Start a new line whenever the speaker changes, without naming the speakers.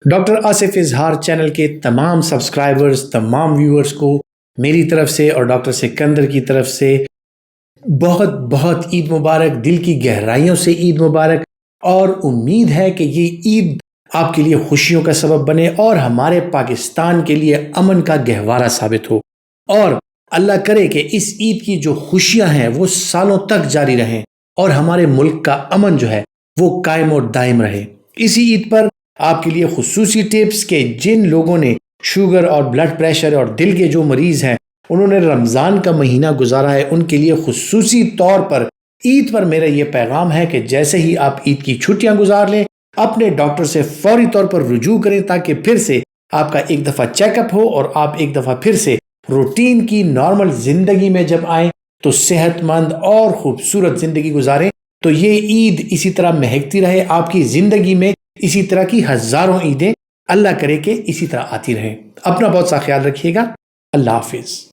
Doctor Asif اظہار channel کے تمام سبسکرائبرز، تمام ویورز کو میری طرف سے اور ڈاکٹر سکندر کی طرف سے بہت بہت عید مبارک، دل کی گہرائیوں سے عید مبارک، اور امید ہے کہ یہ عید آپ کے لیے خوشیوں کا سبب بنے اور ہمارے پاکستان کے لیے امن کا گہوارہ ثابت ہو، اور اللہ کرے کہ اس عید کی جو خوشیاں ہیں وہ سالوں تک جاری رہیں اور ہمارے ملک کا امن جو ہے وہ قائم اور دائم رہے۔ اسی عید پر آپ کے لیے خصوصی ٹپس کہ جن لوگوں نے شوگر اور بلڈ پریشر اور دل کے جو مریض ہیں انہوں نے رمضان کا مہینہ گزارا ہے، ان کے لیے خصوصی طور پر عید پر میرا یہ پیغام ہے کہ جیسے ہی آپ عید کی چھٹیاں گزار لیں اپنے ڈاکٹر سے فوری طور پر رجوع کریں تاکہ پھر سے آپ کا ایک دفعہ چیک اپ ہو اور آپ ایک دفعہ پھر سے روٹین کی نارمل زندگی میں جب آئیں تو صحت مند اور خوبصورت زندگی گزاریں۔ تو یہ عید اسی طرح مہکتی رہے آپ کی زندگی میں، اسی طرح کی ہزاروں عیدیں اللہ کرے کہ اسی طرح آتی رہیں۔ اپنا بہت سا خیال رکھیے گا۔ اللہ حافظ۔